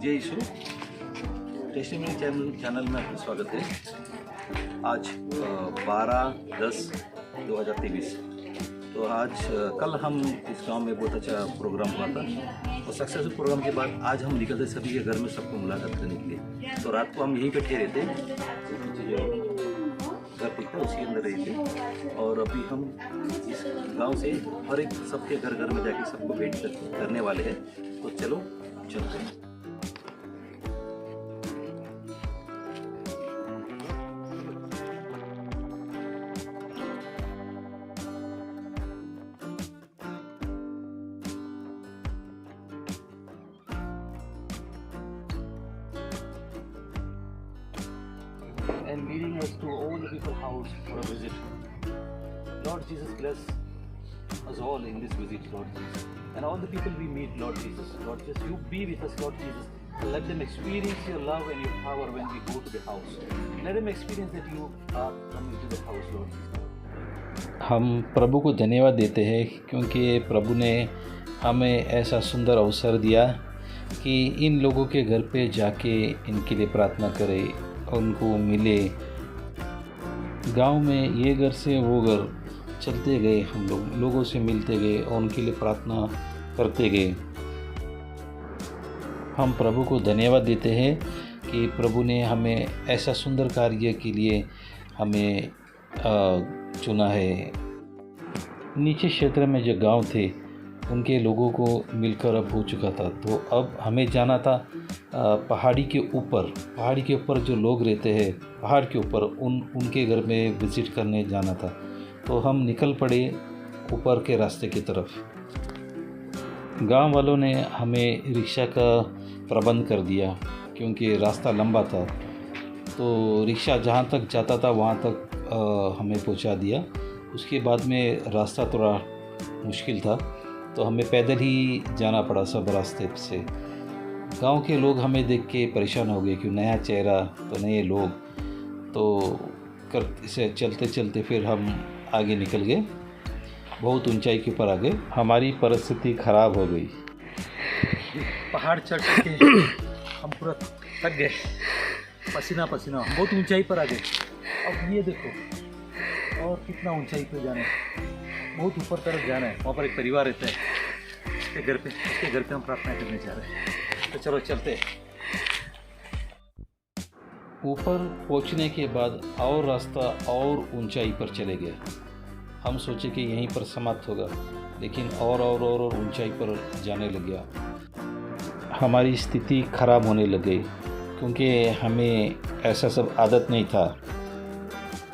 जय यीशु। Testimony channel में आपका स्वागत है। आज 12/10/2023। तो आज कल हम इस गांव में बहुत अच्छा प्रोग्राम हुआ था और सक्सेसफुल प्रोग्राम के बाद आज हम निकलते सभी के घर में सबको मुलाकात करने के लिए। तो रात को हम यहीं पे ठहरे थे, घर पे था उसके अंदर रहे थे और अभी हम इस गांव से हर एक सबके घर घर में जाके सबको भेंट करने वाले हैं। तो चलो चलते हैं। And leading us to all the people's house for a visit. Lord Jesus, bless us all in this visit, Lord Jesus. And all the people we meet, Lord Jesus. Lord Jesus, you be with us, Lord Jesus. Let them experience your love and your power when we go to the house. Let them experience that you are coming to the house, Lord Jesus. हम प्रभु को धन्यवाद देते हैं क्योंकि प्रभु ने हमें ऐसा सुंदर अवसर दिया कि इन लोगों के घर पे जाके इनके लिए प्रार्थना करें, उनको मिले। गांव में ये घर से वो घर चलते गए, हम लोगों से मिलते गए और उनके लिए प्रार्थना करते गए। हम प्रभु को धन्यवाद देते हैं कि प्रभु ने हमें ऐसा सुंदर कार्य के लिए हमें चुना है। नीचे क्षेत्र में जो गांव थे उनके लोगों को मिलकर अब हो चुका था, तो अब हमें जाना था पहाड़ी के ऊपर जो लोग रहते हैं पहाड़ के ऊपर, उनके घर में विज़िट करने जाना था। तो हम निकल पड़े ऊपर के रास्ते की तरफ। गांव वालों ने हमें रिक्शा का प्रबंध कर दिया क्योंकि रास्ता लंबा था, तो रिक्शा जहाँ तक जाता था वहाँ तक हमें पहुँचा दिया। उसके बाद में रास्ता थोड़ा मुश्किल था, तो हमें पैदल ही जाना पड़ा सब रास्ते से। गांव के लोग हमें देख के परेशान हो गए कि नया चेहरा, तो नए लोग, तो इसे चलते चलते फिर हम आगे निकल गए, बहुत ऊंचाई के ऊपर आ गए। हमारी परिस्थिति ख़राब हो गई। पहाड़ चढ़ के हम पूरा थक गए, पसीना बहुत ऊंचाई पर आ गए। अब ये देखो और कितना ऊंचाई पर जाना है, बहुत ऊपर तरफ जाना है। वहाँ पर एक परिवार रहता है, उसके घर पे हम प्रार्थना करने जा रहे हैं। तो चलो चलते हैं। ऊपर पहुंचने के बाद और रास्ता और ऊंचाई पर चले गया। हम सोचे कि यहीं पर समाप्त होगा, लेकिन और ऊंचाई पर जाने लग गया। हमारी स्थिति ख़राब होने लग गई क्योंकि हमें ऐसा सब आदत नहीं था।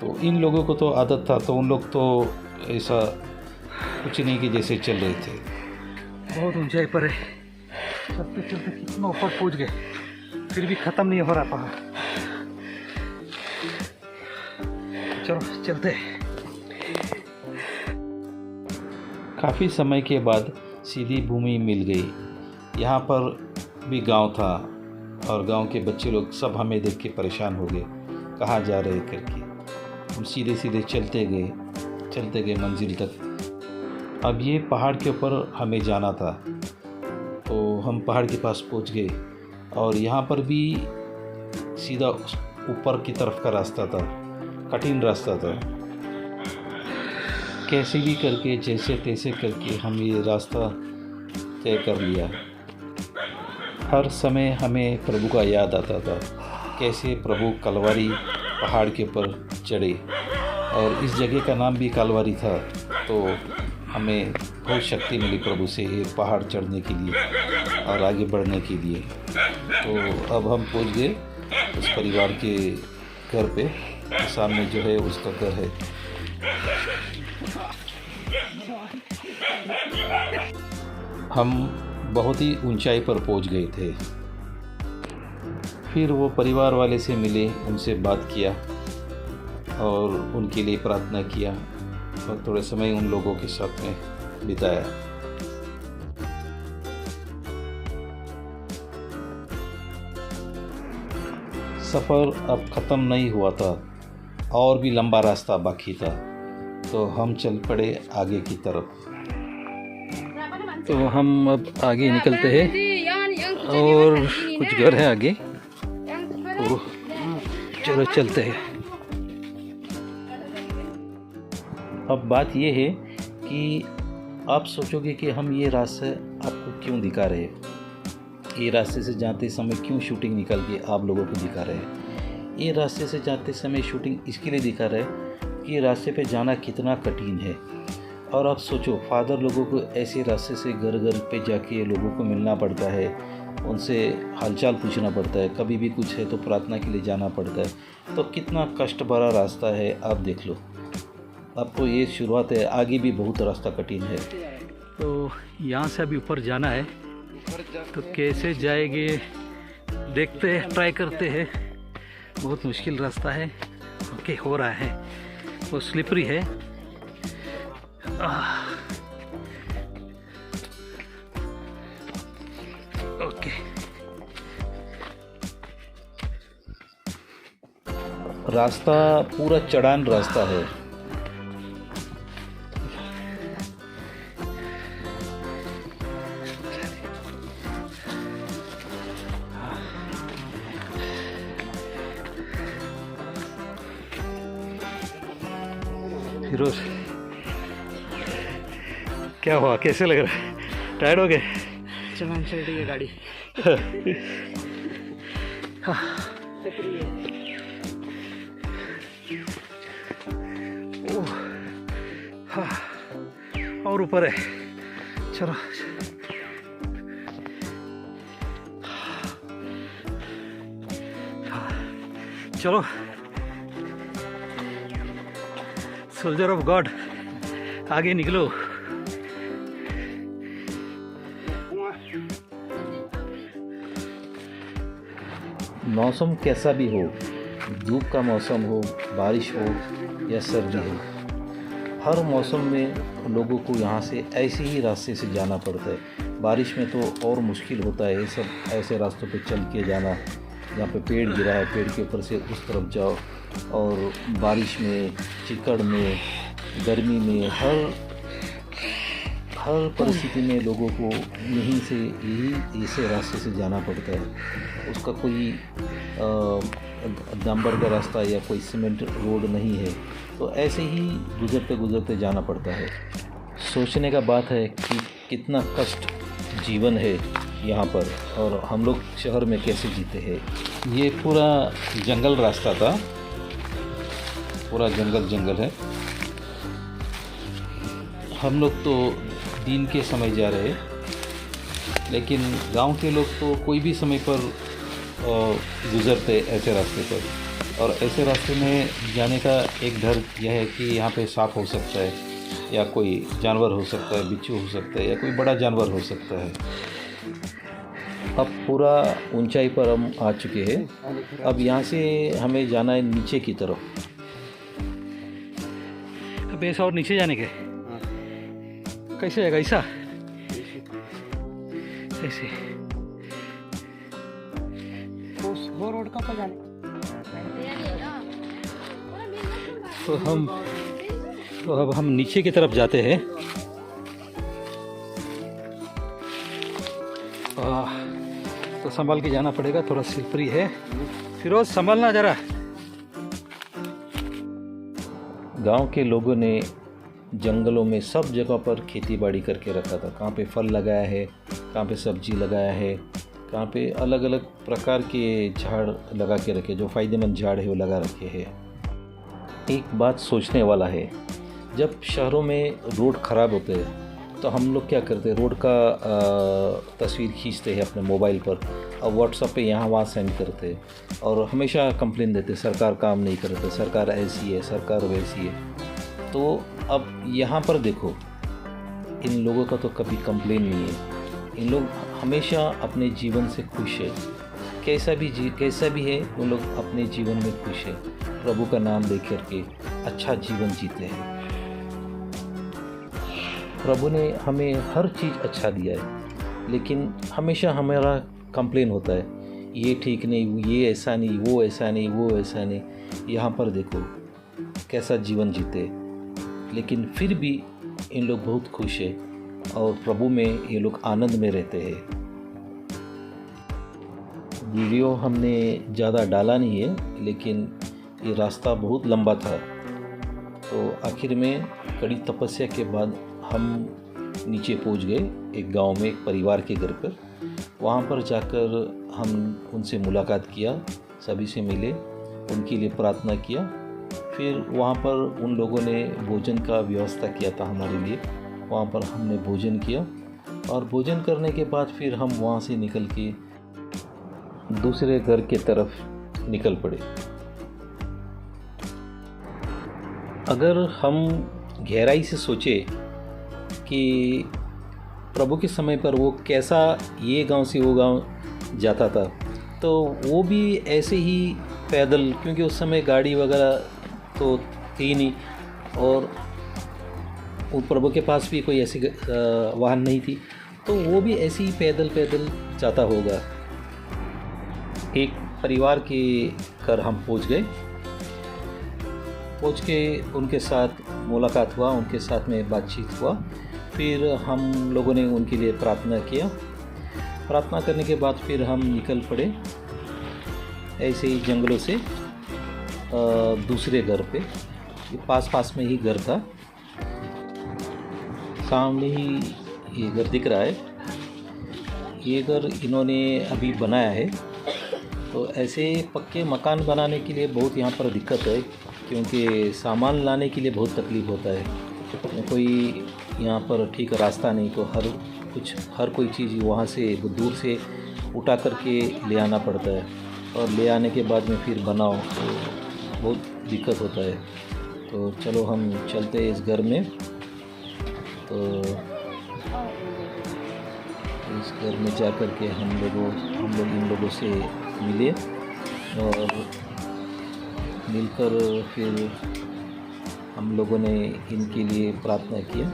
तो इन लोगों को तो आदत था, तो उन लोग तो ऐसा कुछ नहीं कि जैसे चल रहे थे। बहुत ऊंचाई पर है, चलते चलते कितना ऊपर पहुंच गए, फिर भी ख़त्म नहीं हो रहा पहाड़। चलो चलते हैं। काफ़ी समय के बाद सीधी भूमि मिल गई। यहाँ पर भी गांव था और गांव के बच्चे लोग सब हमें देख के परेशान हो गए, कहाँ जा रहे करके। हम सीधे चलते गए मंजिल तक। अब ये पहाड़ के ऊपर हमें जाना था, तो हम पहाड़ के पास पहुंच गए और यहाँ पर भी सीधा ऊपर की तरफ का रास्ता था, कठिन रास्ता था। कैसे भी करके, जैसे तैसे करके हम ये रास्ता तय कर लिया। हर समय हमें प्रभु का याद आता था, कैसे प्रभु कलवारी पहाड़ के ऊपर चढ़े, और इस जगह का नाम भी कलवारी था। तो हमें बहुत शक्ति मिली प्रभु से ये पहाड़ चढ़ने के लिए और आगे बढ़ने के लिए। तो अब हम पहुंच गए उस परिवार के घर पे, सामने जो है उसका घर है। हम बहुत ही ऊंचाई पर पहुंच गए थे। फिर वो परिवार वाले से मिले, उनसे बात किया और उनके लिए प्रार्थना किया और थोड़े समय उन लोगों के साथ में बिताया। सफ़र अब ख़त्म नहीं हुआ था, और भी लंबा रास्ता बाकी था, तो हम चल पड़े आगे की तरफ। तो हम अब आगे निकलते हैं और कुछ घर है आगे, तो चलो चलते हैं। अब बात ये है कि आप सोचोगे कि हम ये रास्ते आपको क्यों दिखा रहे हैं, ये रास्ते से जाते समय क्यों शूटिंग निकाल के आप लोगों को दिखा रहे हैं। ये रास्ते से जाते समय शूटिंग इसके लिए दिखा रहे हैं कि ये रास्ते पे जाना कितना कठिन है। और आप सोचो, फादर लोगों को ऐसे रास्ते से घर घर पे जाके लोगों को मिलना पड़ता है, उनसे हालचाल पूछना पड़ता है, कभी भी कुछ है तो प्रार्थना के लिए जाना पड़ता है। तो कितना कष्ट भरा रास्ता है, आप देख लो। अब तो ये शुरुआत है, आगे भी बहुत रास्ता कठिन है। तो यहाँ से अभी ऊपर जाना है, तो कैसे जाएंगे देखते हैं, ट्राई करते हैं। बहुत मुश्किल रास्ता है। ओके, हो रहा है, वो स्लिपरी है। ओके, रास्ता पूरा चढ़ान रास्ता है। फिरोज, क्या हुआ, कैसे लग रहा है? टायर्ड हो गए? चलान चल रही है गाड़ी। ओह, हाँ, और ऊपर है। चलो चलो, सोल्जर ऑफ गॉड, आगे निकलो। मौसम कैसा भी हो, धूप का मौसम हो, बारिश हो या सर्दी हो, हर मौसम में लोगों को यहाँ से ऐसे ही रास्ते से जाना पड़ता है। बारिश में तो और मुश्किल होता है, ये सब ऐसे रास्तों पे चल के जाना, जहाँ पे पेड़ गिरा है, पेड़ के ऊपर से उस तरफ जाओ। और बारिश में, चिकड़ में, गर्मी में, हर परिस्थिति में लोगों को यहीं से, यही ऐसे रास्ते से जाना पड़ता है। उसका कोई डांबर का रास्ता या कोई सीमेंट रोड नहीं है, तो ऐसे ही गुजरते गुजरते जाना पड़ता है। सोचने का बात है कि कितना कष्ट जीवन है यहाँ पर, और हम लोग शहर में कैसे जीते हैं। ये पूरा जंगल रास्ता था, पूरा जंगल है। हम लोग तो दिन के समय जा रहे हैं, लेकिन गांव के लोग तो कोई भी समय पर गुज़रते ऐसे रास्ते पर। और ऐसे रास्ते में जाने का एक डर यह है कि यहाँ पे सांप हो सकता है, या कोई जानवर हो सकता है, बिच्छू हो सकता है, या कोई बड़ा जानवर हो सकता है। अब पूरा ऊंचाई पर हम आ चुके हैं। अब यहाँ से हमें जाना है नीचे की तरफ। अब ऐसा और नीचे जाने के कैसे जाएगा? ऐसा ऐसे वो रोड का पर जाने। तो अब हम नीचे की तरफ जाते हैं। तो संभाल के जाना पड़ेगा, थोड़ा स्लिपरी है। फिरोज, संभालना जरा। गांव के लोगों ने जंगलों में सब जगह पर खेती बाड़ी करके रखा था। कहाँ पे फल लगाया है, कहाँ पे सब्जी लगाया है, कहाँ पे अलग अलग प्रकार के झाड़ लगा के रखे, जो फ़ायदेमंद झाड़ है वो लगा रखे हैं। एक बात सोचने वाला है, जब शहरों में रोड ख़राब होते हैं तो हम लोग क्या करते हैं, रोड का तस्वीर खींचते हैं अपने मोबाइल पर और व्हाट्सएप पे यहाँ वहाँ सेंड करते हैं, और हमेशा कंप्लेन देते, सरकार काम नहीं करते, सरकार ऐसी है, सरकार वैसी है। तो अब यहाँ पर देखो, इन लोगों का तो कभी कंप्लेन नहीं है। इन लोग हमेशा अपने जीवन से खुश है। कैसा भी है, वो लोग अपने जीवन में खुश है। प्रभु का नाम लेकर के अच्छा जीवन जीते हैं। प्रभु ने हमें हर चीज़ अच्छा दिया है, लेकिन हमेशा हमारा कंप्लेन होता है, ये ठीक नहीं, ये ऐसा नहीं, वो ऐसा नहीं, वो ऐसा नहीं। यहाँ पर देखो कैसा जीवन जीते, लेकिन फिर भी इन लोग बहुत खुश है और प्रभु में ये लोग आनंद में रहते हैं। वीडियो हमने ज़्यादा डाला नहीं है, लेकिन ये रास्ता बहुत लंबा था। तो आखिर में कड़ी तपस्या के बाद हम नीचे पहुंच गए एक गांव में, एक परिवार के घर पर। वहां पर जाकर हम उनसे मुलाकात किया, सभी से मिले, उनके लिए प्रार्थना किया। फिर वहाँ पर उन लोगों ने भोजन का व्यवस्था किया था हमारे लिए। वहाँ पर हमने भोजन किया और भोजन करने के बाद फिर हम वहाँ से निकल के दूसरे घर के तरफ निकल पड़े। अगर हम गहराई से सोचें कि प्रभु के समय पर वो कैसा ये गांव से वो गांव जाता था, तो वो भी ऐसे ही पैदल, क्योंकि उस समय गाड़ी वगैरह तो थी नहीं और वो प्रभु के पास भी कोई ऐसी वाहन नहीं थी, तो वो भी ऐसे ही पैदल पैदल जाता होगा। एक परिवार के घर हम पहुंच गए। पहुंच के उनके साथ मुलाकात हुआ, उनके साथ में बातचीत हुआ। फिर हम लोगों ने उनके लिए प्रार्थना किया। प्रार्थना करने के बाद फिर हम निकल पड़े ऐसे ही जंगलों से दूसरे घर पे। पास में ही घर था, सामने ही ये घर दिख रहा है। ये घर इन्होंने अभी बनाया है। तो ऐसे पक्के मकान बनाने के लिए बहुत यहाँ पर दिक्कत है, क्योंकि सामान लाने के लिए बहुत तकलीफ़ होता है। कोई यहाँ पर ठीक रास्ता नहीं, तो हर कोई चीज़ वहाँ से दूर से उठा करके ले आना पड़ता है, और ले आने के बाद में फिर बनाओ तो बहुत दिक्कत होता है। तो चलो हम चलते हैं इस घर में। तो इस घर में जा कर के हम लोग इन लोगों से मिले और मिलकर फिर हम लोगों ने इनके लिए प्रार्थना किया।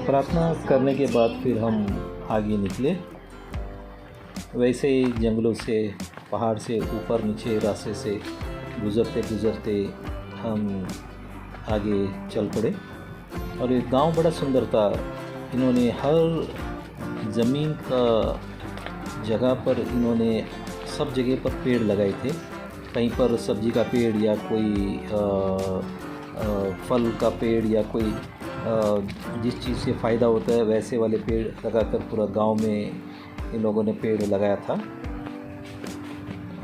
प्रार्थना करने के बाद फिर हम आगे निकले। वैसे ही जंगलों से, पहाड़ से ऊपर नीचे रास्ते से गुज़रते हम आगे चल पड़े। और ये गांव बड़ा सुंदर था। इन्होंने हर ज़मीन का जगह पर इन्होंने सब जगह पर पेड़ लगाए थे। कहीं पर सब्जी का पेड़ या कोई फल का पेड़ या कोई जिस चीज़ से फ़ायदा होता है वैसे वाले पेड़ लगाकर पूरा गांव में इन लोगों ने पेड़ लगाया था।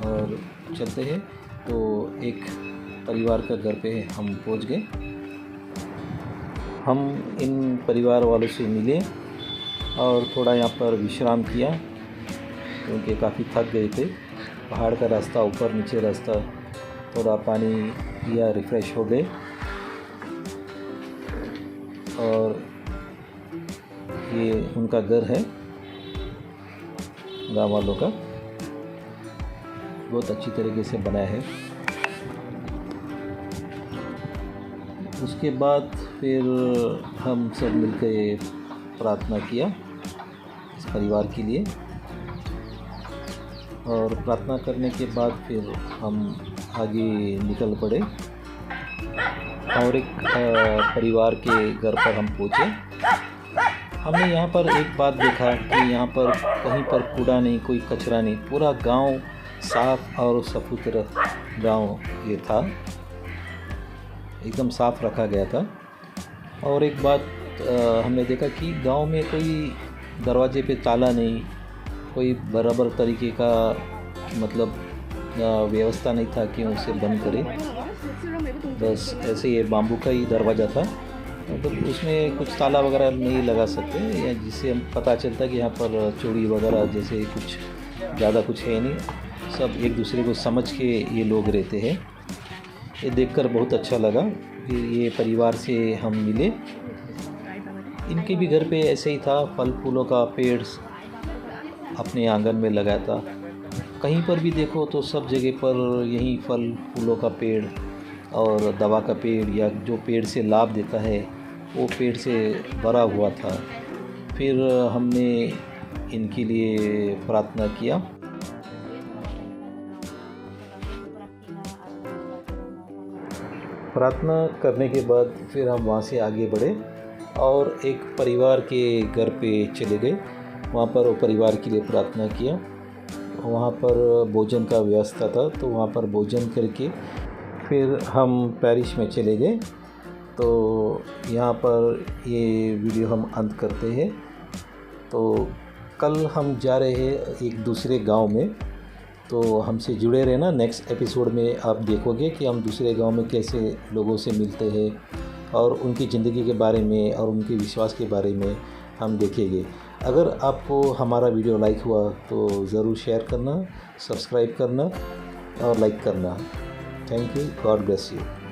और चलते हैं तो एक परिवार का घर पे हम पहुंच गए। हम इन परिवार वालों से मिले और थोड़ा यहाँ पर विश्राम किया, क्योंकि काफ़ी थक गए थे। पहाड़ का रास्ता, ऊपर नीचे रास्ता, थोड़ा पानी पिया, रिफ़्रेश हो गए। और ये उनका घर है गाँव वालों का, बहुत अच्छी तरीके से बनाया है। उसके बाद फिर हम सब मिलकर प्रार्थना किया इस परिवार के लिए। और प्रार्थना करने के बाद फिर हम आगे निकल पड़े और एक परिवार के घर पर हम पहुँचे। हमने यहाँ पर एक बात देखा कि यहाँ पर कहीं पर कूड़ा नहीं, कोई कचरा नहीं, पूरा गांव साफ़ और सुथरा गांव ये था, एकदम साफ़ रखा गया था। और एक बात हमने देखा कि गांव में कोई दरवाजे पे ताला नहीं, कोई बराबर तरीके का मतलब व्यवस्था नहीं था कि उसे बंद करे। बस ऐसे ये बाम्बू का ही दरवाज़ा था, मतलब उसमें कुछ ताला वगैरह नहीं लगा सकते, या जिससे हम पता चलता कि यहाँ पर चोरी वगैरह जैसे कुछ ज़्यादा कुछ है नहीं। सब एक दूसरे को समझ के ये लोग रहते हैं। ये देखकर बहुत अच्छा लगा। फिर ये परिवार से हम मिले। इनके भी घर पे ऐसे ही था, फल फूलों का पेड़ अपने आंगन में लगाया था। कहीं पर भी देखो तो सब जगह पर यही फल फूलों का पेड़ और दवा का पेड़ या जो पेड़ से लाभ देता है वो पेड़ से भरा हुआ था। फिर हमने इनके लिए प्रार्थना किया। प्रार्थना करने के बाद फिर हम वहाँ से आगे बढ़े और एक परिवार के घर पे चले गए। वहाँ पर वो परिवार के लिए प्रार्थना किया। वहाँ पर भोजन का व्यवस्था था, तो वहाँ पर भोजन करके फिर हम पैरिश में चले गए। तो यहाँ पर ये वीडियो हम अंत करते हैं। तो कल हम जा रहे हैं एक दूसरे गांव में, तो हमसे जुड़े रहना। नेक्स्ट एपिसोड में आप देखोगे कि हम दूसरे गांव में कैसे लोगों से मिलते हैं और उनकी ज़िंदगी के बारे में और उनके विश्वास के बारे में हम देखेंगे। अगर आपको हमारा वीडियो लाइक हुआ तो ज़रूर शेयर करना, सब्सक्राइब करना और लाइक करना। Thank you. God bless you.